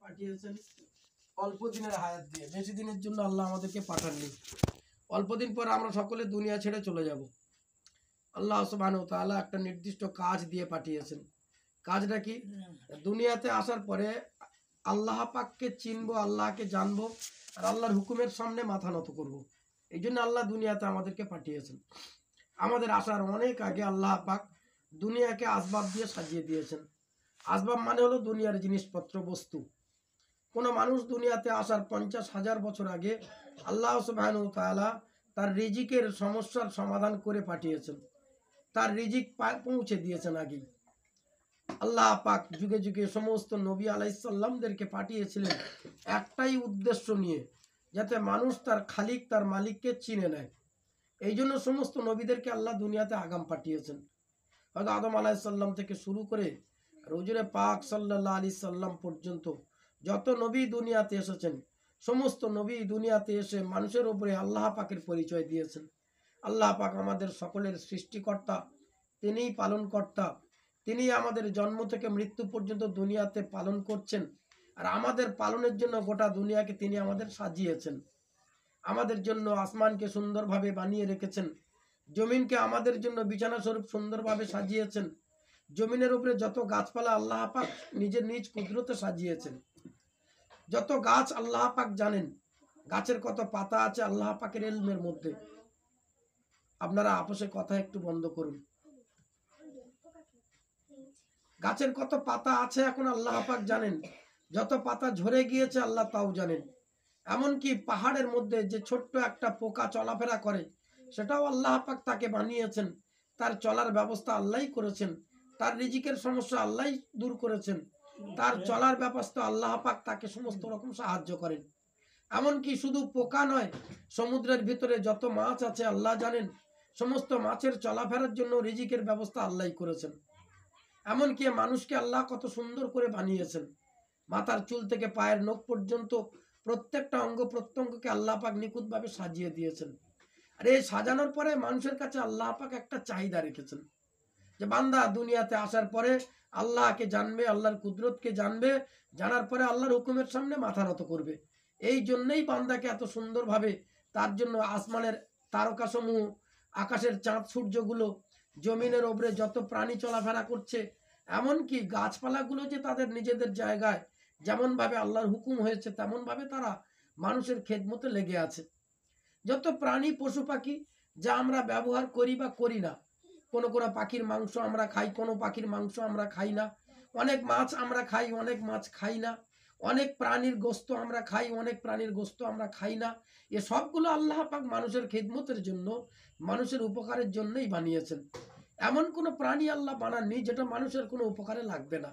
পাঠিয়েছেন অল্প দিনের হায়াত দিয়ে, বেশি দিনের জন্য আল্লাহ আমাদেরকে পাঠাননি। অল্প দিন পর আমরা সকলে দুনিয়া ছেড়ে চলে যাব। আল্লাহ সুবহানাহু ওয়া তাআলা একটা নির্দিষ্ট কাজ দিয়ে পাঠিয়েছেন। কাজটা কি? দুনিয়াতে আসার পরে আল্লাহ পাককে চিনবো, আল্লাহকে জানবো, আর আল্লাহর হুকুমের সামনে মাথা নত করব। এই জন্য আল্লাহ দুনিয়াতে আমাদেরকে পাঠিয়েছেন। আমাদের আসার অনেক আগে আল্লাহ পাক দুনিয়াকে আসবাব দিয়ে সাজিয়ে দিয়েছেন। আসবাব মানে হলো দুনিয়ার জিনিসপত্র, বস্তু। কোনো মানুষ দুনিয়াতে আসার 50,000 বছর আগে আল্লাহ সুবহানাহু ওয়া তাআলা তার রিজিকের সমস্যার সমাধান করে পাঠিয়েছেন। তার রিজিক পৌঁছে দিয়েছেন আগেই। আল্লাহ পাক যুগে যুগে সমস্ত নবী আলাইহিসসালামদেরকে পাঠিয়েছিলেন একটাই উদ্দেশ্য নিয়ে, যাতে মানুষ তার খালিক, তার মালিককে চিনে নেয়। এই জন্য সমস্ত নবীদেরকে আল্লাহ দুনিয়াতে আগাম পাঠিয়েছেন। হয়তো আদম আলাইহিসসালাম থেকে শুরু করে হুজুরে পাক সাল্লাল্লাহু আলাইহি সাল্লাম পর্যন্ত যত নবী দুনিয়াতে এসেছেন, সমস্ত নবী দুনিয়াতে এসে মানুষের উপরে আল্লাহ পাকের পরিচয় দিয়েছেন। আল্লাহ পাক আমাদের সকলের সৃষ্টিকর্তা, তিনিই পালনকর্তা। তিনি আমাদের জন্ম থেকে মৃত্যু পর্যন্ত দুনিয়াতে পালন করছেন, আর আমাদের পালনের জন্য গোটা দুনিয়াকে তিনি আমাদের সাজিয়েছেন। আমাদের জন্য আসমানকে সুন্দরভাবে বানিয়ে রেখেছেন, জমিনকে আমাদের জন্য বিছানা স্বরূপ সুন্দরভাবে সাজিয়েছেন। জমিনের উপরে যত গাছপালা আল্লাহ পাক নিজের নিজ কুদরতে সাজিয়েছেন। যত গাছ আল্লাহ পাক জানেন, গাছের কত পাতা আছে আল্লাহ পাকের ইলমের মধ্যে। আপনারা আপোষে কথা একটু বন্ধ করুন। গাছের কত পাতা আছে এখন আল্লাহ পাক জানেন। যত পাতা ঝরে গিয়েছে আল্লাহ তাও জানেন। এমনকি পাহাড়ের মধ্যে যে ছোট্ট একটা পোকা চলাফেরা করে, সেটাও আল্লাহ পাক তাকে বানিয়েছেন। তার চলার ব্যবস্থা আল্লাহই করেছেন। তার রিজিকের সমস্যা আল্লাহই দূর করেছেন। তার চলার ব্যবস্থা আল্লাহ পাক তাকে সমস্ত রকম সাহায্য করেন। এমনকি শুধু পোকা নয়, সমুদ্রের ভিতরে যত মাছ আছে আল্লাহ জানেন। সমস্ত মাছের চলাফেরার জন্য রিজিকের ব্যবস্থা আল্লাহই করেছেন। এমনকি মানুষকে আল্লাহ কত সুন্দর করে বানিয়েছেন। মাথার চুল থেকে পায়ের নখ পর্যন্ত প্রত্যেকটা অঙ্গ প্রত্যঙ্গকে আল্লাহ পাক নিখুঁতভাবে সাজিয়ে দিয়েছেন। আর এই সাজানোর পরে মানুষের কাছে আল্লাহ পাক একটা চাহিদা রেখেছেন, যে বান্দা দুনিয়াতে আসার পরে আল্লাহকে জানবে, আল্লাহর কুদরতকে জানবে, জানার পরে আল্লাহর হুকুমের সামনে মাথা নত করবে। এই জন্যই বান্দাকে এত সুন্দরভাবে, তার জন্য আসমানের তারকাসমূহ, আকাশের চাঁদ সূর্যগুলো, জমিনের ওপরে যত প্রাণী চলাফেরা করছে, এমনকি গাছপালাগুলো যে তাদের নিজেদের জায়গায় যেমনভাবে আল্লাহর হুকুম হয়েছে তেমনভাবে তারা মানুষের খেদমতে লেগে আছে। যত প্রাণী পশু পাখি যা আমরা ব্যবহার করি বা করি না, কোনো কোনো পাখির মাংস আমরা খাই, কোনো পাখির মাংস আমরা খাই না। অনেক মাছ আমরা খাই, অনেক মাছ খাই না। অনেক প্রাণীর গোস্ত আমরা খাই, অনেক প্রাণীর গোস্ত আমরা খাই না। এ সবগুলো আল্লাহ পাক মানুষের খেদমতের জন্য, মানুষের উপকারের জন্যই বানিয়েছেন। এমন কোনো প্রাণী আল্লাহ বানাননি যেটা মানুষের কোনো উপকারে লাগবে না।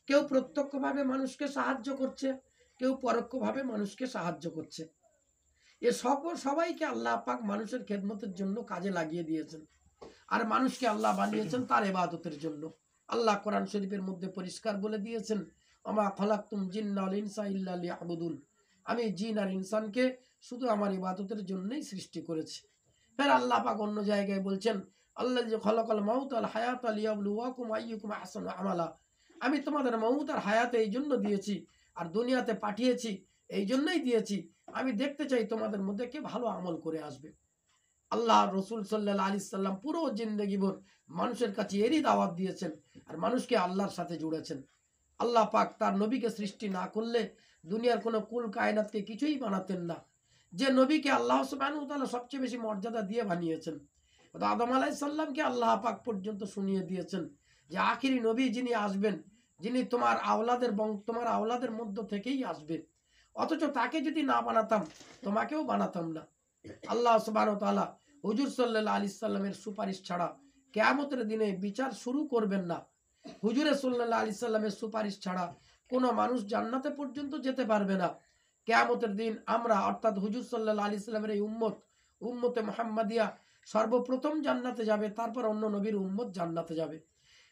কেউ প্রত্যক্ষভাবে মানুষকে সাহায্য করছে, কেউ পরোক্ষভাবে মানুষকে সাহায্য করছে। এ সবাইকে আল্লাহ পাক মানুষের খেদমতের জন্য কাজে লাগিয়ে দিয়েছেন। আর মানুষকে আল্লাহ বানিয়েছেন তার ইবাদতের জন্য। আল্লাহ কোরআন শরীফের মধ্যে পরিষ্কার বলে দিয়েছেন, ওমা খালাকতুম জিন্না ওয়াল ইনসা ইল্লা লিয়াবুদুন। আমি জিন আর ইনসানকে শুধু আমার ইবাদতের জন্যই সৃষ্টি করেছি। ফের আল্লাহ পাক অন্য জায়গায় বলছেন, আল্লাযী খালাকাল মাউতা ওয়াল হায়াতা লিয়াবলুয়াকুম আইয়ুকুম আহসানু আমালা। আমি তোমাদের মউত আর হায়াত এই জন্য দিয়েছি, আর দুনিয়াতে পাঠিয়েছি এই জন্যই দিয়েছি, আমি দেখতে চাই তোমাদের মধ্যে কে ভালো আমল করে আসবে। আল্লাহ রসুল সাল্লাল্লাহু আলাইহি সাল্লাম পুরো জিন্দেগি ভর মানুষের কাছে এরই দাওয়াত দিয়েছেন, আর মানুষকে আল্লাহর সাথে জুড়েছেন। আল্লাহ পাক তার নবীকে সৃষ্টি না করলে দুনিয়ার কোনো কুল কায়নাতকে কিছুই বানাতেন না। যে নবীকে আল্লাহ সুবহানাহু ওয়া তাআলা সবচেয়ে বেশি মর্যাদা দিয়ে বানিয়েছেন, আদম আলাইহিস সালামকে আল্লাহ পাক পর্যন্ত শুনিয়ে দিয়েছেন যে আখিরি নবী যিনি আসবেন, যিনি তোমার আওলাদের মধ্য থেকেই আসবে। অথচ তাকে যদি না বানাতাম, তোমাকেও বানাতাম না। আল্লাহ সুবহানাহু ওয়া তাআলা হুজুর সাল্লাল্লাহু আলাইহি সাল্লামের সুপারিশ ছাড়া কিয়ামতের দিনে বিচার শুরু করবেন না। হুজুর সাল্লাল্লাহু আলাইহি সাল্লামের সুপারিশ ছাড়া কোনো মানুষ জান্নাতে পর্যন্ত যেতে পারবে না। কিয়ামতের দিন আমরা, অর্থাৎ হুজুর সাল্লাল্লাহু আলাইহি সাল্লামের এই উম্মতে মুহাম্মাদিয়া সর্বপ্রথম জান্নাতে যাবে, তারপর অন্য নবীর উম্মত জান্নাতে যাবে।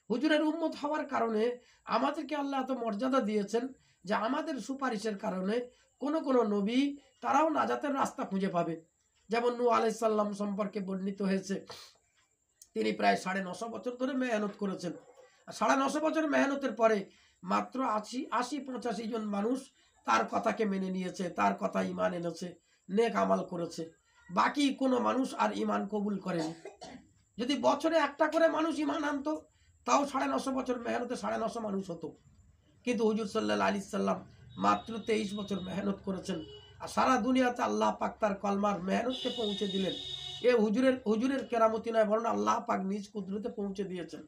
হুজুরের উম্মত হওয়ার কারণে আমাদেরকে আল্লাহ এত মর্যাদা দিয়েছেন যে আমাদের সুপারিশের কারণে কোন কোন নবী তারাও নাজাতের রাস্তা খুঁজে পাবে। যেমন নূহ আলাইহিস সালাম সম্পর্কে বর্ণিত হয়েছে, তিনি প্রায় 950 বছর ধরে মেহনত করেছেন। 950 বছর মেহনতের পরে মাত্র ৮০-৮৫ জন মানুষ তার কথাকে মেনে নিয়েছে, তার কথা ইমান এনেছে, নেক আমাল করেছে। বাকি কোনো মানুষ আর ইমান কবুল করেনি। যদি বছরে একটা করে মানুষ ইমান আনতো তাও ৯৫০ বছর মেহনতে ৯৫০ মানুষ হতো। কিন্তু হুজুর সাল্লাল্লাহু আলাইহি সাল্লাম মাত্র ২৩ বছর মেহনত করেছেন, আর সারা দুনিয়াতে আল্লাহ পাক তার কলমার মেহনতকে পৌঁছে দিলেন। এ হুজুরের কেরামতি নয়, বরং আল্লাহ পাক নিজ কুদরতে পৌঁছে দিয়েছেন।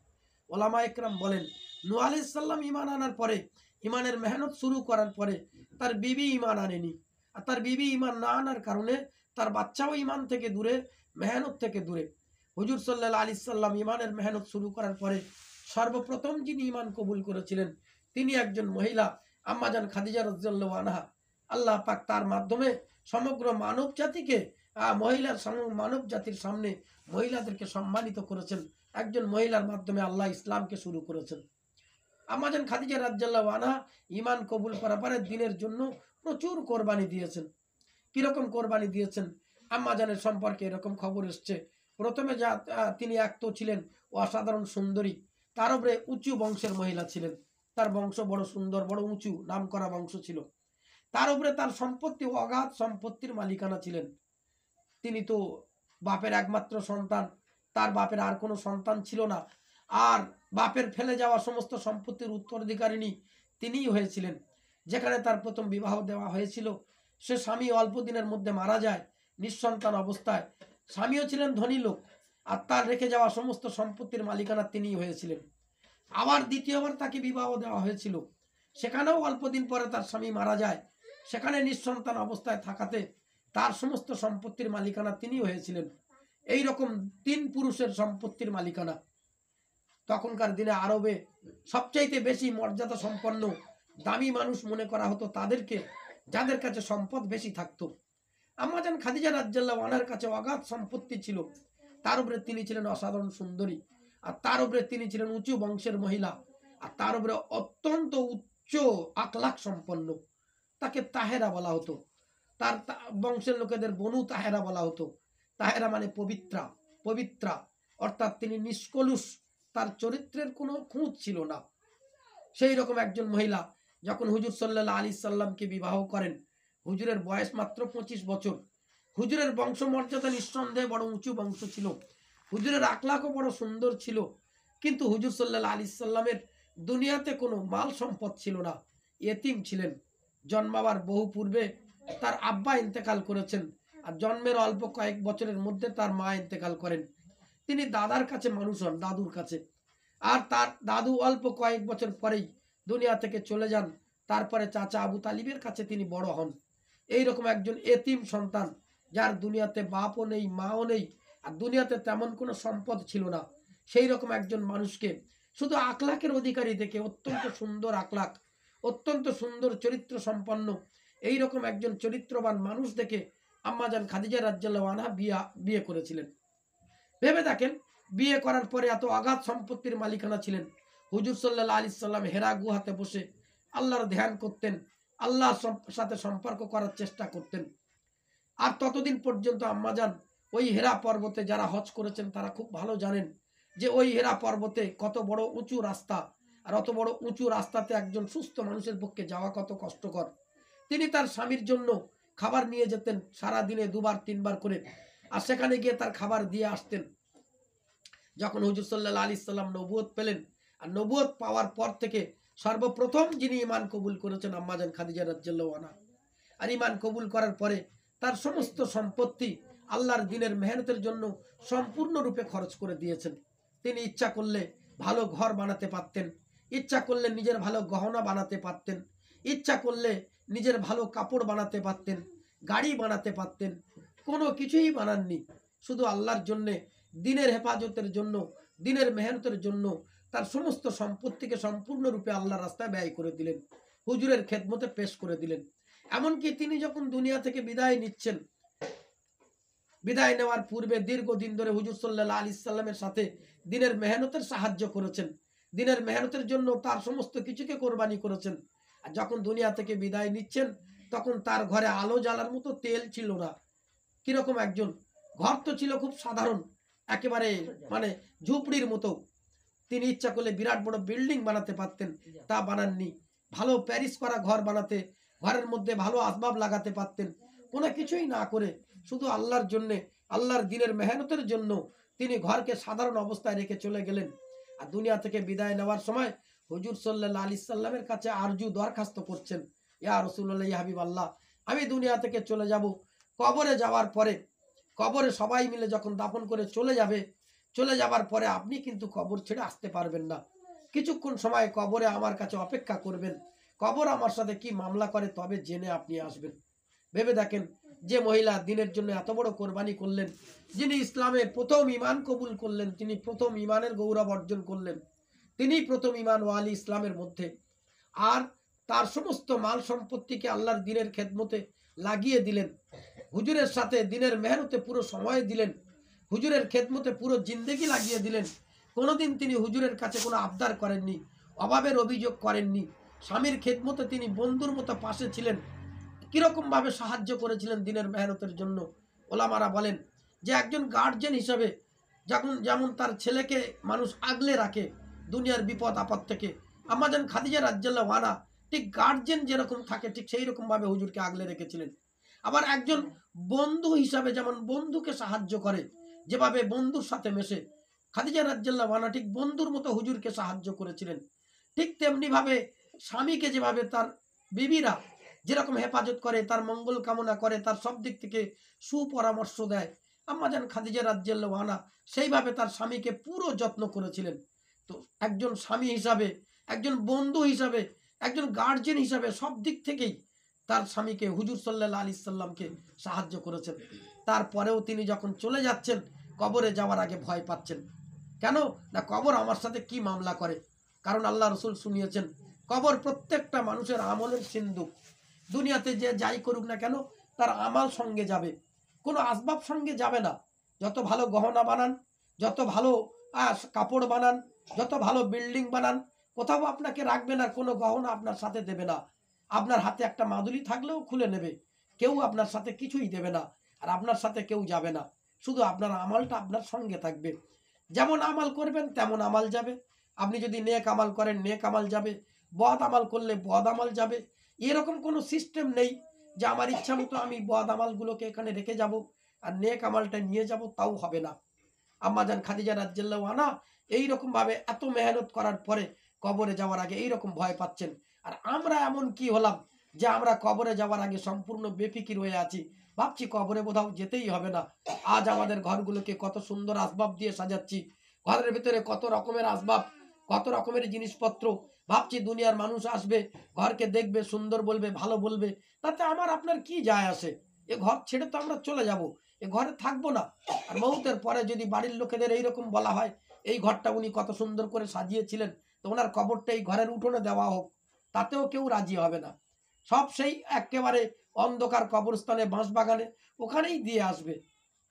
ওলামা একরাম বলেন, নূহ আলাইহিস সালাম ঈমান আনার পরে, ঈমানের মেহনত শুরু করার পরে তার বিবি ঈমান আনেনি। আর তার বিবি ঈমান না আনার কারণে তার বাচ্চাও ঈমান থেকে দূরে, মেহনত থেকে দূরে। হুজুর সাল্লাল্লাহু আলাইহি সাল্লাম ঈমানের মেহনত শুরু করার পরে সর্বপ্রথম যিনি ঈমান কবুল করেছিলেন তিনি একজন মহিলা, আম্মাজান খাদিজা রাদিয়াল্লাহু আনহা। আল্লাহ পাক তার মাধ্যমে সমগ্র মানব জাতিকে, মানব জাতির সামনে মহিলাদেরকে সম্মানিত করেছেন। একজন মহিলার মাধ্যমে আল্লাহ ইসলামকে শুরু করেছেন। আম্মাজান খাদিজা রাদিয়াল্লাহু আনহা ঈমান কবুল করার পরে দিনের জন্য প্রচুর কোরবানি দিয়েছেন। কিরকম কোরবানি দিয়েছেন? আম্মাজানের সম্পর্কে এরকম খবর এসছে, প্রথমে তিনি এক তো ছিলেন অসাধারণ সুন্দরী, তার উপরে উঁচু বংশের মহিলা ছিলেন। তার বংশ বড় সুন্দর, বড় উঁচু, নামকরা বংশ ছিল। তার উপরে তার সম্পত্তি, অগাধ সম্পত্তির মালিকানা ছিলেন। তিনি তো বাপের একমাত্র সন্তান, তার বাপের আর কোনো সন্তান ছিল না। আর বাপের ফেলে যাওয়া সমস্ত সম্পত্তির উত্তরাধিকারিণী তিনিই হয়েছিলেন। যেখানে তার প্রথম বিবাহ দেওয়া হয়েছিল, সে স্বামী অল্প দিনের মধ্যে মারা যায় নিঃসন্তান অবস্থায়। স্বামীও ছিলেন ধনী লোক, আর তার রেখে যাওয়া সমস্ত সম্পত্তির মালিকানা তিনিই হয়েছিলেন। আবার দ্বিতীয়বার তাকে বিবাহ দেওয়া হয়েছিল, সেখানেও অল্প দিন পরে তার স্বামী মারা যায়। সেখানে নিঃসন্তান অবস্থায় থাকাতে তার সমস্ত সম্পত্তির মালিকানা তিনি হয়েছিলেন। এই রকম ৩ পুরুষের সম্পত্তির মালিকানা। তখনকার দিনে আরবে সবচাইতে বেশি মর্যাদা সম্পন্ন দামি মানুষ মনে করা হতো তাদেরকে, যাদের কাছে সম্পদ বেশি থাকতো। আম্মাজান খাদিজা রাদিয়াল্লাহু আনহার কাছে অগাধ সম্পত্তি ছিল, তার উপরে তিনি ছিলেন অসাধারণ সুন্দরী, আর তার উপরে তিনি ছিলেন উঁচু বংশের মহিলা, আর তার উপরে অত্যন্ত উচ্চ আখলাক সম্পন্ন। তাকে তাহেরা বলা হতো, তার বংশের লোকেদের বনু তাহেরা বলা হতো। তাহেরা মানে পবিত্রা, অর্থাৎ তিনি নিষ্কলুষ, তার চরিত্রের কোনো খুঁত ছিল না। সেই রকম একজন মহিলা যখন হুজুর সাল্লাল্লাহু আলাইহি সাল্লামকে বিবাহ করেন, হুজুরের বয়স মাত্র 25 বছর। হুজুরের বংশ মর্যাদা নিঃসন্দেহে বড় উঁচু বংশ ছিল, হুজুরের আখলাকও বড় সুন্দর ছিল। কিন্তু হুজুর সাল্লাল্লাহু আলাইহি সাল্লামের দুনিয়াতে কোনো মাল সম্পদ ছিল না, এতিম ছিলেন। জন্মাবার বহু পূর্বে তার আব্বা ইন্তেকাল করেছেন, আর জন্মের অল্প কয়েক বছরের মধ্যে তার মা ইন্তেকাল করেন। তিনি দাদার কাছে মানুষ হন, দাদুর কাছে। আর তার দাদু অল্প কয়েক বছর পরেই দুনিয়া থেকে চলে যান। তারপরে চাচা আবু তালিবের কাছে তিনি বড় হন। এইরকম একজন এতিম সন্তান, যার দুনিয়াতে বাপও নেই, মাও নেই, আর দুনিয়াতে তেমন কোনো সম্পদ ছিল না, সেই রকম একজন মানুষকে শুধু আখলাকের অধিকারী দেখে, অত্যন্ত সুন্দর আখলাক, অত্যন্ত সুন্দর চরিত্র সম্পন্ন এইরকম একজন চরিত্রবান মানুষ দেখে আম্মাজান খাদিজা রাদিয়াল্লাহু আনহা বিয়ে করেছিলেন। ভেবে দেখেন, বিয়ে করার পরে এত অগাধ সম্পত্তির মালিকানা ছিলেন। হুজুর সাল্লাল্লাহু আলাইহি সাল্লাম হেরা গুহাতে বসে আল্লাহর ধ্যান করতেন, আল্লাহর সাথে সম্পর্ক করার চেষ্টা করতেন। আর ততদিন পর্যন্ত আম্মাজান ওই হেরা পর্বতে, যারা হজ করেছেন তারা খুব ভালো জানেন যে ওই হেরা পর্বতে কত বড় উঁচু রাস্তা, আর অত বড় উঁচু রাস্তাতে একজন সুস্থ মানুষের পক্ষে যাওয়া কত কষ্টকর। তিনি তার স্বামীর জন্য খাবার নিয়ে যেতেন সারা দিনে 2-3 বার করে, আর সেখানে গিয়ে তার খাবার দিয়ে আসতেন। যখন হুজুর সাল্লাল্লাহু আলাইহি সাল্লাম নবুয়ত পেলেন, আর নবুয়ত পাওয়ার পর থেকে সর্বপ্রথম যিনি ঈমান কবুল করেছেন আম্মাজান খাদিজা রাদিয়াল্লাহু আনহা। আর ঈমান কবুল করার পরে তার সমস্ত সম্পত্তি আল্লাহর দ্বীনের মেহনতের জন্য সম্পূর্ণরূপে খরচ করে দিয়েছেন। তিনি ইচ্ছা করলে ভালো ঘর বানাতে পারতেন, ইচ্ছা করলে নিজের ভালো গহনা বানাতে পারতেন, ইচ্ছা করলে নিজের ভালো কাপড় বানাতে পারতেন, গাড়ি বানাতে পারতেন। কোনো কিছুই বানাননি, শুধু আল্লাহর জন্যে, দ্বীনের হেফাজতের জন্য, দ্বীনের মেহনতের জন্য তার সমস্ত সম্পত্তিকে সম্পূর্ণরূপে আল্লাহর রাস্তায় ব্যয় করে দিলেন, হুজুরের খেদমতে পেশ করে দিলেন। এমনকি তিনি যখন দুনিয়া থেকে বিদায় নিচ্ছেন, বিদায় নেওয়ার পূর্বে দীর্ঘদিন ধরে হুজুর সাল্লাল্লাহু আলাইহি সাল্লামের সাথে দ্বীনের মেহনতের সাহায্য করেছেন, দ্বীনের মেহনতের জন্য তার সমস্ত কিছুকে কোরবানি করেছেন। আর যখন দুনিয়া থেকে বিদায় নিচ্ছেন, তখন তার ঘরে আলো জ্বালার মতো তেল ছিল না। কিরকম একজন ঘর তো ছিল খুব সাধারণ, একেবারে মানে ঝুপড়ির মতো। তিনি ইচ্ছা করলে বিরাট বড় বিল্ডিং বানাতে পারতেন, তা বানাননি। ভালো প্যারিস করা ঘর বানাতে, ঘরের মধ্যে ভালো আসবাব লাগাতে পারতেন, কোনো কিছুই না করে শুধু আল্লাহর জন্যে, আল্লাহর দিনের মেহনতের জন্য তিনি ঘরকে সাধারণ অবস্থায় রেখে চলে গেলেন। আর দুনিয়া থেকে বিদায় নেওয়ার সময় হুজুর সাল্লাল্লাহু আলাইহি সাল্লামের কাছে আরজু দরখাস্ত করছেন, ইয়া রাসূলুল্লাহ, ইয়া হাবিবাল্লাহ, আমি দুনিয়া থেকে চলে যাব, কবরে যাওয়ার পরে, কবরে সবাই মিলে যখন দাফন করে চলে যাবে, চলে যাবার পরে আপনি কিন্তু কবর ছেড়ে আসতে পারবেন না। কিছুক্ষণ সময় কবরে আমার কাছে অপেক্ষা করবেন, কবর আমার সাথে কি মামলা করে তবে জেনে আপনি আসবেন। ভেবে দেখেন, যে মহিলা দিনের জন্য এত বড় কোরবানি করলেন, যিনি ইসলামের প্রথম ঈমান কবুল করলেন, তিনি প্রথম ঈমানের গৌরব অর্জন করলেন, তিনি প্রথম ঈমান ওয়ালি ইসলামের মধ্যে, আর তার সমস্ত মাল সম্পত্তিকে আল্লাহর দিনের খেদমতে লাগিয়ে দিলেন, হুজুরের সাথে দিনের মেহনতে পুরো সময় দিলেন, হুজুরের খেদমতে পুরো জিন্দেগি লাগিয়ে দিলেন। কোনোদিন তিনি হুজুরের কাছে কোনো আবদার করেননি, অভাবের অভিযোগ করেননি। স্বামীর খেদমতে তিনি বন্ধুর মতো পাশে ছিলেন। কিরকম ভাবে সাহায্য করেছিলেন দিনের মেহনতের জন্য? ওলামারা বলেন যে একজন গার্জিয়ান হিসাবে যেমন তার ছেলেকে মানুষ আগলে রাখে দুনিয়ার বিপদ আপদ থেকে, আম্মাজান খাদিজা রাদিয়াল্লাহু আনহা ঠিক গার্জিয়ান যেরকম থাকে ঠিক সেই রকম ভাবে হুজুরকে আগলে রেখেছিলেন। আবার একজন বন্ধু হিসাবে যেমন বন্ধুকে সাহায্য করে, যেভাবে বন্ধুর সাথে মেশে, খাদিজা রাদিয়াল্লাহু আনহা ঠিক বন্ধুর মতো হুজুরকে সাহায্য করেছিলেন। ঠিক তেমনি ভাবে স্বামীকে যেভাবে তার বিবিরা যেরকম হেফাজত করে, তার মঙ্গল কামনা করে, তার সব দিক থেকে সুপরামর্শ দেয়, আম্মাজান খাদিজা রাদিয়াল্লাহু আনহা সেইভাবে তার স্বামীকে পুরো যত্ন করেছিলেন। তো একজন স্বামী হিসাবে, একজন বন্ধু হিসাবে, একজন গার্জিয়ান হিসাবে সব দিক থেকেই তার স্বামীকে, হুজুর সাল্লাল্লাহু আলাইহি সাল্লামকে সাহায্য করেছেন। তারপরেও তিনি যখন চলে যাচ্ছেন, কবরে যাওয়ার আগে ভয় পাচ্ছেন। কেন না, কবর আমার সাথে কি মামলা করে? কারণ আল্লাহ রসুল শুনিয়েছেন, কবর প্রত্যেকটা মানুষের আমলের সিন্ধুক। দুনিয়াতে যে যাই করুক না কেন, তার আমাল সঙ্গে যাবে, কোনো আসবাব সঙ্গে যাবে না। যত ভালো গহনা বানান, যত ভালো কাপড় বানান, যত ভালো বিল্ডিং বানান, কোথাও আপনাকে রাখবে না, কোনো গহনা আপনার সাথে দেবে না। আপনার হাতে একটা মাদুলি থাকলেও খুলে নেবে, কেউ আপনার সাথে কিছুই দেবে না, আর আপনার সাথে কেউ যাবে না। শুধু আপনার আমলটা আপনার সঙ্গে থাকবে। যেমন আমাল করবেন তেমন আমাল যাবে। আপনি যদি নেক আমাল করেন, নেক আমাল যাবে, বদ আমাল করলে বদ আমাল যাবে। এরকম কোনো সিস্টেম নেই যে আমার ইচ্ছা মতো আমি বদ আমালগুলোকে এখানে রেখে যাব আর নেক আমালটা নিয়ে যাব, তাও হবে না। আম্মাজান খাদিজা রাদিয়াল্লাহু আনহা এইরকম ভাবে এত মেহনত করার পরে কবরে যাওয়ার আগে এইরকম ভয় পাচ্ছেন। আর আমরা এমন কি হলাম যে আমরা কবরে যাওয়ার আগে সম্পূর্ণ বেফিকির হয়ে আছি, ভাবছি কবরে কোথাও যেতেই হবে না। আজ আমাদের ঘরগুলোকে কত সুন্দর আসবাব দিয়ে সাজাচ্ছি, ঘরের ভিতরে কত রকমের আসবাব, কত রকমের জিনিসপত্র, ভাবছি দুনিয়ার মানুষ আসবে, ঘরকে দেখবে, সুন্দর বলবে, ভালো বলবে, তাতে আমার আপনার কি যায় আসে? এ ঘর ছেড়ে তো আমরা চলে যাব, এ ঘরে থাকবো না। আর মৌতের পরে যদি বাড়ির লোকেদের এইরকম বলা হয়, এই ঘরটা উনি কত সুন্দর করে সাজিয়েছিলেন, তো ওনার কবরটা এই ঘরের উঠোনে দেওয়া হোক, তাতেও কেউ রাজি হবে না। সব সেই একেবারে অন্ধকার কবরস্থানে, বাঁশবাগানে, ওখানেই দিয়ে আসবে।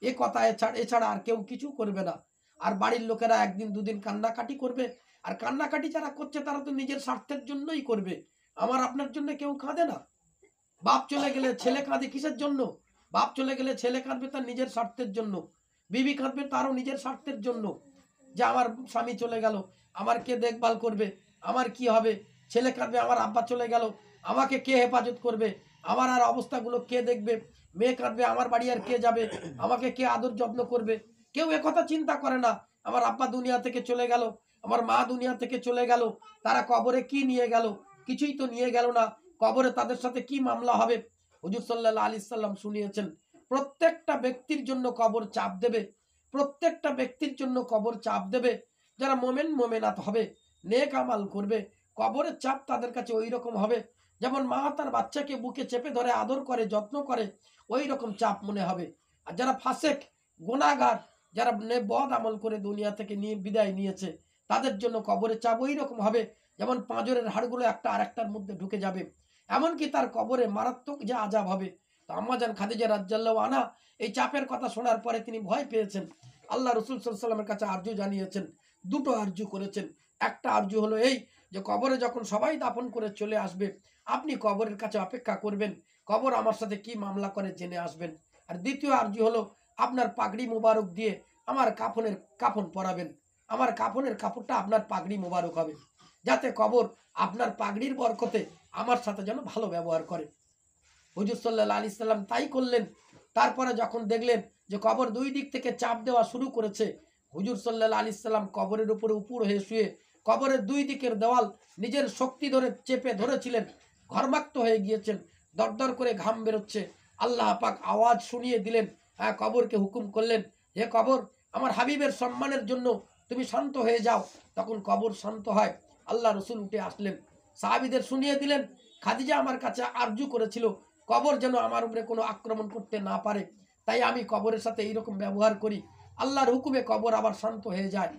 এ কথা এছাড়া আর কেউ কিছু করবে না। আর বাড়ির লোকেরা একদিন দুদিন কান্নাকাটি করবে, আর কান্নাকাটি যারা করছে তারা তো নিজের স্বার্থের জন্যই করবে। আমার আপনার জন্য কেউ কাঁদে না। বাপ চলে গেলে ছেলে কাঁদে কিসের জন্য? বাপ চলে গেলে ছেলে কাঁদবে তার নিজের স্বার্থের জন্য, বিবি কাঁদবে তারও নিজের স্বার্থের জন্য, যে আমার স্বামী চলে গেল, আমার কে দেখভাল করবে, আমার কি হবে? ছেলে কাঁদবে, আমার আব্বা চলে গেল, আমাকে কে হেফাজত করবে, আমার আর অবস্থাগুলো কে দেখবে? মেয়ে কাঁদবে, আমার বাড়ি আর কে যাবে, আমাকে কে আদর যত্ন করবে? কেউ একথা চিন্তা করে না। আমার আব্বা দুনিয়া থেকে চলে গেল, আমার মা দুনিয়া থেকে চলে গেল, তারা কবরে কি নিয়ে গেল? কিছুই তো নিয়ে গেল না। কবরে তাদের সাথে কি মামলা হবে? হুজুর সাল্লাল্লাহু আলাইহি সাল্লাম শুনিয়েছেন, প্রত্যেকটা ব্যক্তির জন্য কবর চাপ দেবে, প্রত্যেকটা ব্যক্তির জন্য কবর চাপ দেবে। যারা মোমেন মোমেনাত হবে, নেক আমাল করবে, কবরের চাপ তাদের কাছে ওই রকম হবে যেমন মা তার বাচ্চাকে বুকে চেপে ধরে আদর করে, যত্ন করে, ওই রকম চাপ মনে হবে। আর যারা ফাসেক, গুনাহগার, যারা বদ আমল করে দুনিয়া থেকে নিয়ে বিদায় নিয়েছে, তাদের জন্য কবরের চাপ ওই রকম হবে যেমন পাঁজরের হাড়গুলো একটা আরেকটার মধ্যে ঢুকে যাবে। এমনকি তার কবরে মারাত্মক যে আযাব হবে। তো আম্মাজান খাদিজা রাদিয়াল্লাহু আনহা এই চাপের কথা শোনার পরে তিনি ভয় পেয়েছেন। আল্লাহ রাসূল সাল্লাল্লাহু আলাইহি ওয়াসাল্লামের কাছে আরজু জানিয়েছেন, দুটো আরজু করেছেন। একটা আরজু হলো এই যে কবরে যখন সবাই দাফন করে চলে আসবে, আপনি কবরের কাছে অপেক্ষা করবেন, কবর আমার সাথে কি মামলা করে জেনে আসবেন। আর দ্বিতীয় আরজু হলো আপনার পাগড়ি মোবারক দিয়ে আমার কাফন পরাবেন। আমার কাফনের কাপড়টা আপনার পাগড়ি মোবারক হবে, যাতে কবর আপনার পাগড়ির বরকতে আমার সাথে যেন ভালো ব্যবহার করে। হুজুর সাল্লাল্লাহু আলাইহি সাল্লাম তাই করলেন। তারপরে যখন দেখলেন যে কবর দুই দিক থেকে চাপ দেওয়া শুরু করেছে, হুজুর সাল্লাল্লাহু আলাইহি সাল্লাম কবরের উপরে উপুড় হয়ে শুয়ে কবরের দুই দিকের দেওয়াল নিজের শক্তি ধরে চেপে ধরেছিলেন। ঘর্মাক্ত হয়ে গিয়েছেন, দরদর করে ঘাম বেরোচ্ছে। আল্লাহ পাক আওয়াজ শুনিয়ে দিলেন, কবরকে হুকুম করলেন, হে কবর, আমার হাবিবের সম্মানের জন্য তুমি শান্ত হয়ে যাও। তখন কবর শান্ত হয়। আল্লাহ রসুল উঠে আসলেন, সাহাবীদের শুনিয়ে দিলেন, খাদিজা আমার কাছে আরজু করেছিল কবর যেন আমার উপরে কোনো আক্রমণ করতে না পারে, তাই আমি কবরের সাথে এইরকম ব্যবহার করি। আল্লাহর হুকুমে কবর আবার শান্ত হয়ে যায়।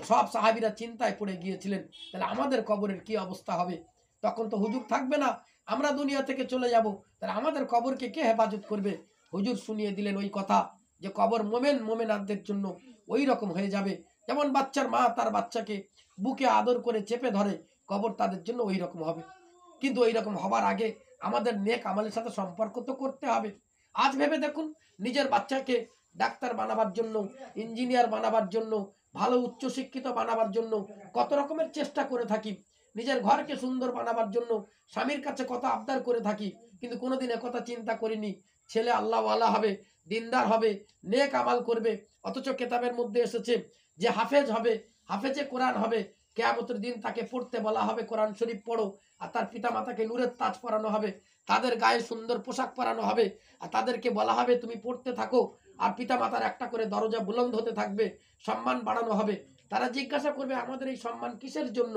সব সাহাবীরা চিন্তায় পড়ে গিয়েছিলেন, তাহলে আমাদের কবরের কি অবস্থা হবে? তখন তো হুজুর থাকবে না, আমরা দুনিয়া থেকে চলে যাব, তাহলে আমাদের কবরকে কে হেফাজত করবে? হুজুর শুনিয়ে দিলেন ওই কথা, যে কবর মোমেনাতদের জন্য ওই রকম হয়ে যাবে যেমন বাচ্চার মা তার বাচ্চাকে বুকে আদর করে চেপে ধরে, কবর তাদের জন্য ওই রকম হবে। কিন্তু ওই রকম হবার আগে আমাদের নেক আমলের সাথে সম্পর্ক তো করতে হবে। আজ ভেবে দেখুন, নিজের বাচ্চাকে ডাক্তার বানাবার জন্য, ইঞ্জিনিয়ার বানাবার জন্য, ভালো উচ্চশিক্ষিত বানাবার জন্য কত রকমের চেষ্টা করে থাকি। নিজের ঘরকে সুন্দর বানাবার জন্য স্বামীর কাছে কত আবদার করে থাকি, কিন্তু কোনোদিন একথা চিন্তা করিনি ছেলে আল্লাহওয়ালা হবে, দিনদার হবে, নেক আমাল করবে। অথচ কেতাবের মধ্যে এসেছে যে হাফেজ হবে, হাফেজে কোরআন হবে, কিয়ামতের দিন তাকে পড়তে বলা হবে কোরআন শরীফ পড়ো, আর তার পিতা মাতাকে নূরের তাজ পরানো হবে, তাদের গায়ে সুন্দর পোশাক পরানো হবে, আর তাদেরকে বলা হবে তুমি পড়তে থাকো, আর পিতা মাতার একটা করে দরজা বুলন্দ হতে থাকবে, সম্মান বাড়ানো হবে। তারা জিজ্ঞাসা করবে আমাদের এই সম্মান কিসের জন্য?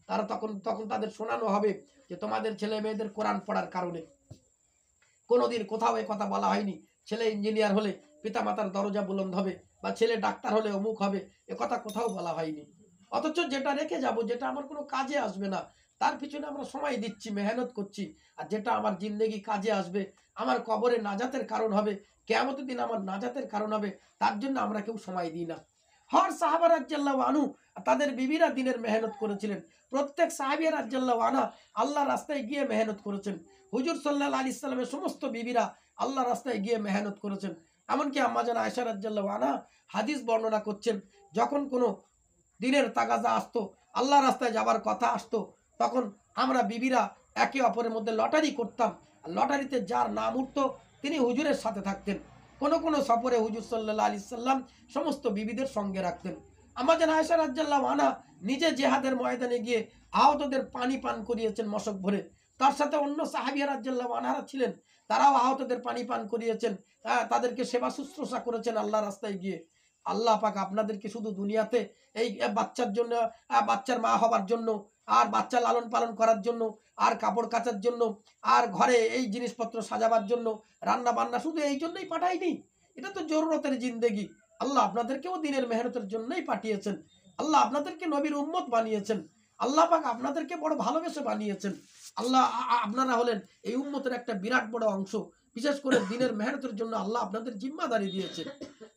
তারা তখন তখন তাদের শোনানো হবে যে তোমাদের ছেলে মেয়েদের কোরআন পড়ার কারণে। কোনোদিন কোথাও এ কথা বলা হয়নি ছেলে ইঞ্জিনিয়ার হলে পিতা মাতার দরজা বুলন্দ হবে, বা ছেলে ডাক্তার হলে অমুক হবে, এ কথা কোথাও বলা হয়নি। অথচ যেটা রেখে যাব, যেটা আমার কোনো কাজে আসবে না, তার পিছনে আমরা সময় দিচ্ছি, মেহনত করছি। আর যেটা আমার জিন্দেগি কাজে আসবে, আমার কবরে নাজাতের কারণ হবে, কিয়ামতের দিন আমার নাজাতের কারণ হবে, তার জন্য আমরা কেউ সময় দিই না। হর সাহাবা রাদিয়াল্লাহু আনহু তাদের বিবিরা দিনের মেহনত করেছিলেন। প্রত্যেক সাহাবী রাদিয়াল্লাহু আনহা আল্লাহ রাস্তায় গিয়ে মেহনত করেছেন। হুজুর সাল্লাল্লাহু আলাইহি সাল্লামের সমস্ত বিবিরা আল্লাহ রাস্তায় গিয়ে মেহনত করেছেন। এমনকি আম্মা জান আয়েশা রাদিয়াল্লাহু আনহা হাদিস বর্ণনা করছেন, যখন কোনো দিনের তাগাজা আসতো, আল্লাহ রাস্তায় যাবার কথা আসতো, তখন আমরা বিবিরা একে অপরের মধ্যে লটারি করতাম। আর লটারিতে যার নাম উঠতো তিনি হুজুরের সাথে থাকতেন। কোন কোন সফরে হুজুর সাল্লাল্লাহু আলাইহি সাল্লাম সমস্ত বিবিদের সঙ্গে রাখতেন। আম্মা জান আয়েশা রাদিয়াল্লাহু আনহা নিজে জিহাদের ময়দানে গিয়ে আহতদের পানি পান করিয়েছেন মশক ভরে। তার সাথে অন্য সাহাবিয়া রাদিয়াল্লাহু আনহারা ছিলেন, তারাও আহতদের পানি পান করিয়েছেন, তাদেরকে সেবা শুশ্রূষা করেছেন আল্লাহ রাস্তায় গিয়ে। আল্লাহ পাক আপনাদেরকে শুধু দুনিয়াতে এই বাচ্চার জন্য, বাচ্চার মা হবার জন্য, আর বাচ্চা লালন পালন করার জন্য, আর কাপড় কাচার জন্য, আর ঘরে এই জিনিসপত্র সাজাবার জন্য, রান্না বান্না শুধু এই জন্যই পাঠায়নি। এটা তো জরুরতের জিন্দেগি। আল্লাহ আপনাদেরকেও দিনের মেহনতের জন্যই পাঠিয়েছেন। আল্লাহ আপনাদেরকে নবীর উম্মত বানিয়েছেন। আল্লাহ পাক আপনাদেরকে বড় ভালোবেসে বানিয়েছেন। আল্লাহ আপনারা হলেন এই উম্মতের একটা বিরাট বড় অংশ। বিশেষ করে দিনের মেহনতের জন্য আল্লাহ আপনাদের জিম্মাদারি দিয়েছেন।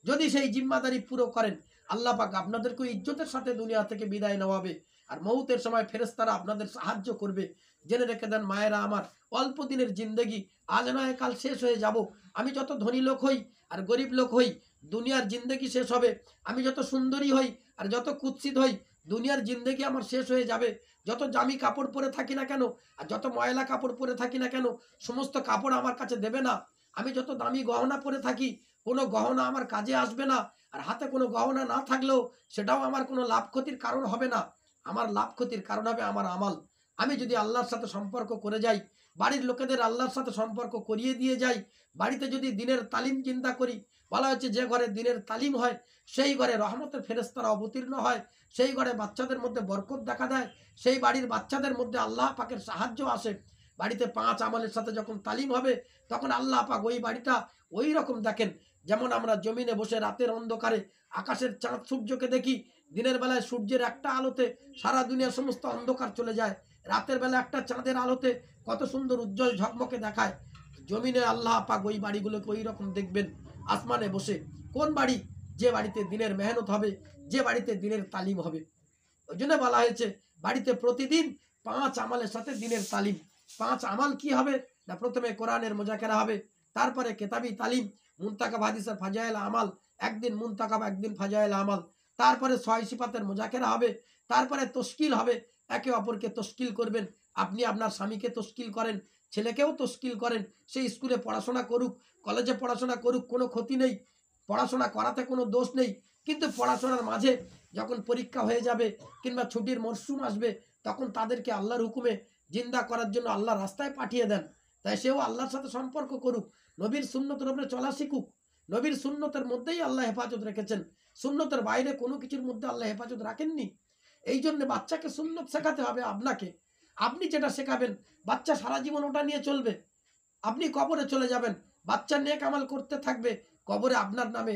যদি সেই জিম্মাদারি পুরো করেন, আল্লাহ পাক আপনাদেরকে ইজ্জতের সাথে দুনিয়া থেকে বিদায় নেওয়াবে, আর মৌতের সময় ফেরেশতারা আপনাদের সাহায্য করবে। জেনে রেখে দেন মায়েরা আমার, অল্প দিনের জিন্দেগি, আজ নয় কাল শেষ হয়ে যাব। আমি যত ধনী লোক হই আর গরিব লোক হই, দুনিয়ার জিন্দেগি শেষ হবে। আমি যত সুন্দরী হই আর যত কুৎসিত হই, দুনিয়ার জিন্দেগি আমার শেষ হয়ে যাবে। যত দামি কাপড় পরে থাকি না কেন, আর যত ময়লা কাপড় পরে থাকি না কেন, সমস্ত কাপড় আমার কাছে দেবে না। আমি যত দামি গহনা পরে থাকি, কোনো গহনা আমার কাজে আসবে না। আর হাতে কোনো গহনা না থাকলেও সেটাও আমার কোনো লাভ ক্ষতির কারণ হবে না। আমার লাভ ক্ষতির কারণ হবে আমার আমল। আমি যদি আল্লাহর সাথে সম্পর্ক করে যাই, বাড়ির লোকেদের আল্লাহর সাথে সম্পর্ক করিয়ে দিয়ে যাই, বাড়িতে যদি দিনের তালিম চিন্তা করি, বলা হচ্ছে যে ঘরে দিনের তালিম হয় সেই ঘরে রহমতের ফেরেশতারা অবতীর্ণ হয়, সেই ঘরে বাচ্চাদের মধ্যে বরকত দেখা দেয়, সেই বাড়ির বাচ্চাদের মধ্যে আল্লাহ পাকের সাহায্য আসে। বাড়িতে 5 আমলের সাথে যখন তালিম হবে, তখন আল্লাহ পাক ওই বাড়িটা ওই রকম দেখেন, যেমন আমরা জমিনে বসে রাতের অন্ধকারে আকাশের চাঁদ সূর্যকে দেখি। দিনের বেলায় সূর্যের একটা আলোতে সারা দুনিয়ার সমস্ত অন্ধকার চলে যায়, রাতের বেলা একটা চাঁদের আলোতে কত সুন্দর উজ্জ্বল ঝকমকে দেখায়। জমিনে আল্লাহ পাক ওই বাড়িগুলোকে ওই রকম দেখবেন আসমানে বসে। কোন বাড়ি? যে বাড়িতে দিনের মেহনত হবে, যে বাড়িতে দিনের তালিম হবে। ওই জন্য বলা হয়েছে বাড়িতে প্রতিদিন 5 আমলের সাথে দিনের তালিম। 5 আমল কি হবে না? প্রথমে কোরআনের মুজাকেরা হবে, তারপরে কেতাবি তালিম, মুনতাকাব হাদিসের ফাজাইল আমাল, একদিন মুনতাকাব একদিন ফাজাইল আমাল, তারপরে 6 সিফাতের মুজাকেরা হবে, তারপরে তশকিল হবে, একে অপরকে তশকিল করবেন। আপনি আপনার স্বামীকে তশকিল করেন, ছেলেকেও তশকিল করেন। সেই স্কুলে পড়াশোনা করুক, কলেজে পড়াশোনা করুক, কোনো ক্ষতি নেই, পড়াশোনা করাতে কোনো দোষ নেই। কিন্তু পড়াশোনার মাঝে যখন পরীক্ষা হয়ে যাবে কিংবা ছুটির মরশুম আসবে, তখন তাদেরকে আল্লাহর হুকুমে জিন্দা করার জন্য আল্লাহ রাস্তায় পাঠিয়ে দেন। তাই সেও আল্লাহর সাথে সম্পর্ক করুক, নবীর সুন্নতের উপরে চলা শিখুক। নবীর সুন্নতের মধ্যেই আল্লাহ হেফাজত রেখেছেন, সুন্নতের বাইরে কোনো কিছুর মধ্যে আল্লাহ হেফাজত রাখেননি। এই জন্য বাচ্চাকে সুন্নত শেখাতে হবে আপনাকে। আপনি যেটা শেখাবেন, বাচ্চা সারা জীবন ওটা নিয়ে চলবে। আপনি কবরে চলে যাবেন, বাচ্চা নেক আমল করতে থাকবে, কবরে আপনার নামে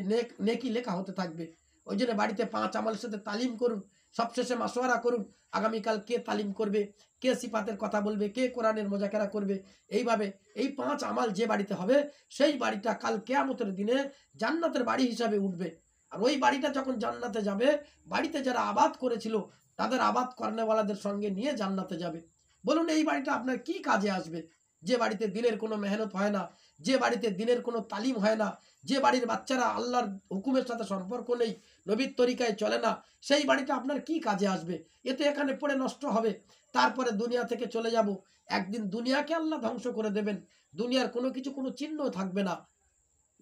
নেকি লেখা হতে থাকবে। ওই জন্য বাড়িতে 5 আমলের সাথে তালিম করুন, সবশেষে মাসওয়ারা করুন আগামীকাল কে তালিম করবে, কে সিফাতের কথা বলবে, কে কোরআনের মোজাকেরা করবে। এইভাবে এই 5 আমল যে বাড়িতে হবে, সেই বাড়িটা কাল কিয়ামতের দিনে জান্নাতের বাড়ি হিসাবে উঠবে। আর ওই বাড়িটা যখন জান্নাতে যাবে, বাড়িতে যারা আবাদ করেছিল তাদের আবাদ কর্নেওয়ালাদের সঙ্গে নিয়ে জান্নাতে যাবে। বলুন এই বাড়িটা আপনার কি কাজে আসবে? যে বাড়িতে দিনের কোনো মেহনত হয় না, যে বাড়িতে দিনের কোনো তালিম হয় না, যে বাড়ির বাচ্চারা আল্লাহর হুকুমের সাথে সম্পর্ক নেই, নবীর তরিকায় চলে না, সেই বাড়িটা আপনার কি কাজে আসবে? এতে এখানে পড়ে নষ্ট হবে। তারপরে দুনিয়া থেকে চলে যাব, একদিন দুনিয়াকে আল্লাহ ধ্বংস করে দেবেন, দুনিয়ার কোনো কিছু কোনো চিহ্ন থাকবে না।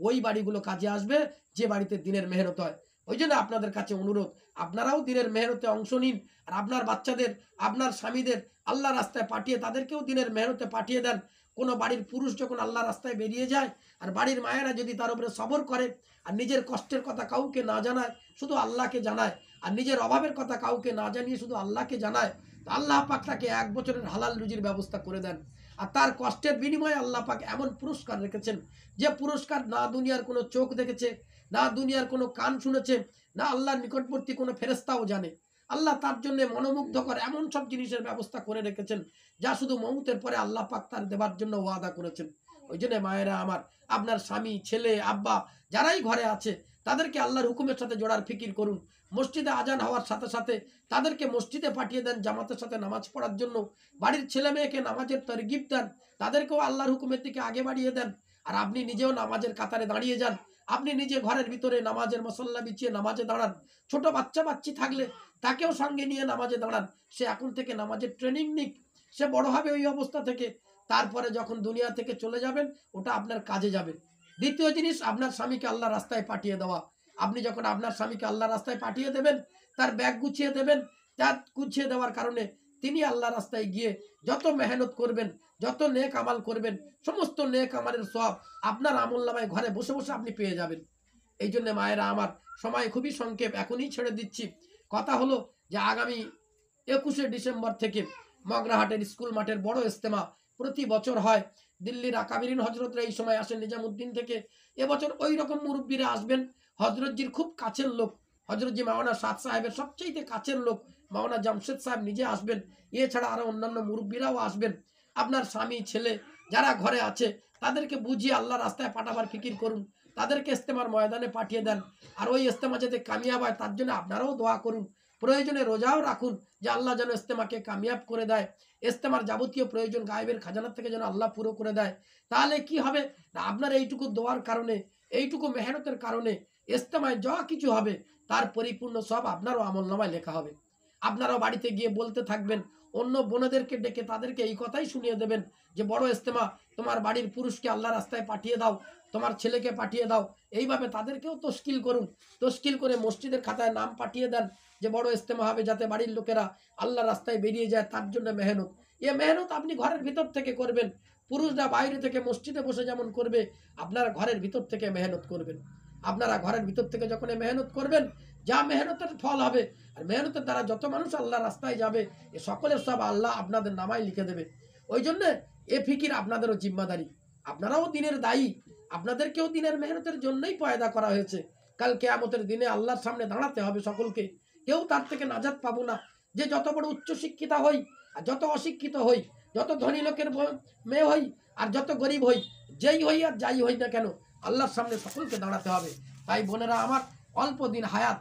ওই বাড়িগুলো কাজে আসবে যে বাড়িতে দিনের মেহনত হয়। ওই জন্য আপনাদের কাছে অনুরোধ, আপনারাও দিনের মেহনতে অংশ নিন। আর আপনার বাচ্চাদের, আপনার স্বামীদের আল্লাহ রাস্তায় পাঠিয়ে তাদেরকেও দিনের মেহনতে পাঠিয়ে দেন। কোনো বাড়ির পুরুষ যখন আল্লাহ রাস্তায় বেরিয়ে যায়, আর বাড়ির মায়েরা যদি তার উপরে সবর করে, আর নিজের কষ্টের কথা কাউকে না জানায়, শুধু আল্লাহকে জানায়, আর নিজের অভাবের কথা কাউকে না জানিয়ে শুধু আল্লাহকে জানায়, তো আল্লাহ পাক তাকে 1 বছরের হালাল রুজির ব্যবস্থা করে দেন। আর তার কষ্টের বিনিময়ে আল্লাহ পাক এমন পুরস্কার রেখেছেন, যে পুরস্কার না দুনিয়ার কোনো চোখ দেখেছে, না দুনিয়ার কোনো কান শুনেছে, না আল্লাহর নিকটবর্তী কোনো ফেরেস্তাও জানে। আল্লাহ তার জন্য মনোমুগ্ধকর এমন সব জিনিসের ব্যবস্থা করে রেখেছেন, যা শুধু মৌতের পরে আল্লাহ পাক তার দেবার জন্য ওয়াদা করেছেন। ওই জন্য মায়েরা আমার, আপনার স্বামী, ছেলে, আব্বা যারাই ঘরে আছে, তাদেরকে আল্লাহর হুকুমের সাথে জোড়ার ফিকির করুন। মসজিদে আজান হওয়ার সাথে সাথে তাদেরকে মসজিদে পাঠিয়ে দেন জামাতের সাথে নামাজ পড়ার জন্য। বাড়ির ছেলে মেয়েকে নামাজের তরগিব দেন, তাদেরকেও আল্লাহর হুকুমের দিকে আগে বাড়িয়ে দেন। আর আপনি নিজেও নামাজের কাতারে দাঁড়িয়ে যান। আপনি নিজে ঘরের ভিতরে নামাজের মসল্লা বিছিয়ে নামাজে দাঁড়ান। ছোট বাচ্চা বাচ্চি থাকলে তাকেও সঙ্গে নিয়ে নামাজে দাঁড়ান। সে এখন থেকে নামাজের ট্রেনিং নিক, সে বড় হবে ওই অবস্থা থেকে। তারপরে যখন দুনিয়া থেকে চলে যাবেন, ওটা আপনার কাজে যাবে। দ্বিতীয় জিনিস, আপনার স্বামীকে আল্লাহ রাস্তায় পাঠিয়ে দেওয়া। আপনি যখন আপনার স্বামীকে আল্লাহ রাস্তায় পাঠিয়ে দেবেন, তার ব্যাগ গুছিয়ে দেবেন, তার গুছিয়ে দেওয়ার কারণে তিনি আল্লাহ রাস্তায় গিয়ে যত মেহনত করবেন, যত নেক আমাল করবেন, সমস্ত নেক আমালের সওয়াব আপনার আমলনামায় ঘরে বসে বসে আপনি পেয়ে যাবেন। এই জন্য মায়েরা আমার, সময় খুবই সংক্ষেপ, এখনই ছেড়ে দিচ্ছি। কথা হলো যে আগামী 21শে ডিসেম্বর থেকে মগরাহাটের স্কুল মাঠের বড় ইজতেমা প্রতি বছর হয়। দিল্লির আকাবিরিন হজরতরা এই সময় আসেন নিজামুদ্দিন থেকে। এবছর ওই রকম মুরব্বীরা আসবেন, হজরতজির খুব কাছের লোক, হজরতজি মাওলানা সাদ সাহেবের সবচেয়ে কাছের লোক মাওলানা জামশেদ সাহেব নিজে আসবেন। এছাড়া আরো অন্যান্য মুরব্বীরাও আসবেন। আপনার স্বামী, ছেলে যারা ঘরে আছে, তাদেরকে বুঝিয়ে আল্লাহ রাস্তায় পাঠাবার ফিকির করুন, তাদেরকে ইজতেমার ময়দানে পাঠিয়ে দেন। আর ওই ইজতেমা যাতে কামিয়াব হয়, তার জন্য আপনারাও দোয়া করুন। প্রয়োজনে রোজাও রাখুন, যে আল্লাহ যেন ইজতেমাকে কামিয়াব করে দেয়। ইজতেমার যাবতীয় প্রয়োজন গায়েবের খাজানার থেকে যেন আল্লাহ পুরো করে দেয়। তাহলে কি হবে না, আপনার এইটুকু দোয়ার কারণে, এইটুকু মেহনতের কারণে ইজতেমায় যা কিছু হবে তার পরিপূর্ণ সব আপনারও আমলনামায় লেখা হবে। আপনারাও বাড়িতে গিয়ে বলতে থাকবেন, অন্য বোনেদেরকে ডেকে তাদেরকে এই কথাই শুনিয়ে দেবেন যে বড় ইজতেমা, তোমার বাড়ির পুরুষকে আল্লাহ রাস্তায় পাঠিয়ে দাও, তোমার ছেলেকে পাঠিয়ে দাও। এইভাবে তাদেরকেও তশকিল করুন, তশকিল করে মসজিদের খাতায় নাম পাঠিয়ে দেন যে বড় ইজতেমা হবে, যাতে বাড়ির লোকেরা আল্লাহ রাস্তায় বেরিয়ে যায়। তার জন্য মেহনত, এ মেহনত আপনি ঘরের ভিতর থেকে করবেন। পুরুষরা বাইরে থেকে মসজিদে বসে যেমন করবে, আপনারা ঘরের ভিতর থেকে মেহনত করবেন। আপনারা ঘরের ভিতর থেকে যখন মেহনত করবেন, যা মেহনতের ফল হবে, আর মেহনতের দ্বারা যত মানুষ আল্লাহ রাস্তায় যাবে, এ সকলের সব আল্লাহ আপনাদের নামায় লিখে দেবে। ওই জন্য এ ফিকির আপনাদেরও জিম্মাদারি, আপনারাও দিনের দায়ী, আপনাদেরকেও দিনের মেহনতের জন্যই পয়দা করা হয়েছে। কাল কিয়ামতের দিনে আল্লাহর সামনে দাঁড়াতে হবে সকলকে, কেউ তার থেকে নাজাত পাবো না। যে যত বড় উচ্চ শিক্ষিতা হই আর যত অশিক্ষিত হই, যত ধনী লোকের মেয়ে হই আর যত গরিব হই, যেই হই আর যাই হই না কেন, আল্লাহর সামনে সকলকে দাঁড়াতে হবে। তাই বোনেরা আমার, অল্প দিন হায়াত,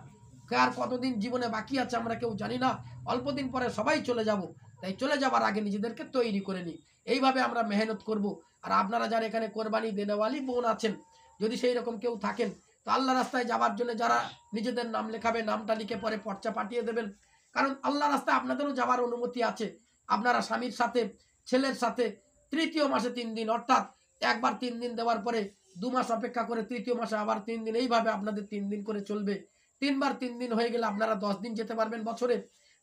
কার কতদিন জীবনে বাকি আছে আমরা কেউ জানি না। অল্প দিন পরে সবাই চলে যাব, তাই চলে যাবার আগে নিজেদেরকে তৈরি করে নিই। এইভাবে আমরা মেহনত করব। আর আপনারা যারা এখানে কোরবানি দেনেওয়ালি বোন আছেন, যদি সেই রকম কেউ থাকেন, তো আল্লাহ রাস্তায় যাওয়ার জন্য যারা নিজেদের নাম লেখাবে, নামটা লিখে পরে পর্চা পাঠিয়ে দেবেন, কারণ আল্লাহ রাস্তায় আপনাদেরও যাওয়ার অনুমতি আছে। আপনারা স্বামীর সাথে, ছেলের সাথে তৃতীয় মাসে 3 দিন, অর্থাৎ একবার 3 দিন দেওয়ার পরে 2 মাস অপেক্ষা করে তৃতীয় মাসে আবার 3 দিন, এইভাবে আপনাদের 3 দিন করে চলবে। 3 বার 3 দিন হয়ে গেলে আপনারা 10 দিন যেতে পারবেন বছরে।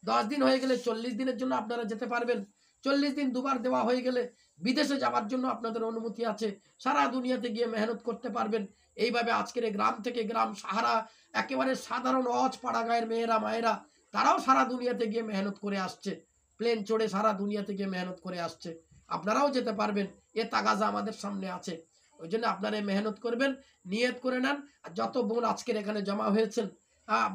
10 দিন হয়ে গেলে 40 দিনের জন্য আপনারা যেতে পারবেন। 40 দিন দুবার দেওয়া হয়ে গেলে বিদেশে যাওয়ার জন্য আপনাদের অনুমতি আছে। সারা দুনিয়াতে গিয়ে মেহনত করতে পারবেন। এইভাবে আজকের এই গ্রাম থেকে গ্রাম, সাহারা, একেবারে সাধারণ অজ পাড়া গায়ের মেয়েরা, মায়েরা, তারাও সারা দুনিয়াতে গিয়ে মেহনত করে আসছে। প্লেন চড়ে সারা দুনিয়াতে গিয়ে মেহনত করে আসছে। আপনারাও যেতে পারবেন, এ তাগাজা আমাদের সামনে আছে। ওই জন্য আপনারা মেহনত করবেন, নিয়ত করে নেন। আর যত বোন আজকের এখানে জমা হয়েছেন,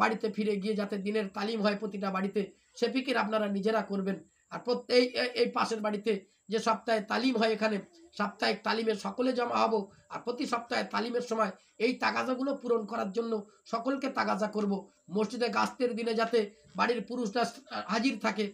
বাড়িতে ফিরে গিয়ে যাতে দিনের তালিম হয় প্রতিটা বাড়িতে, সে ফিকির আপনারা নিজেরা করবেন। আর এই পাশের বাড়িতে যে সপ্তাহে তালিম হয়, এখানে সাপ্তাহিক তালিমে সকলে জমা হব। আর প্রতি সপ্তাহে তালিমের সময় এই তাগাজাগুলো পূরণ করার জন্য সকলকে তাগাজা করব। মসজিদে গাস্তের দিনে যাতে বাড়ির পুরুষরা হাজির থাকে,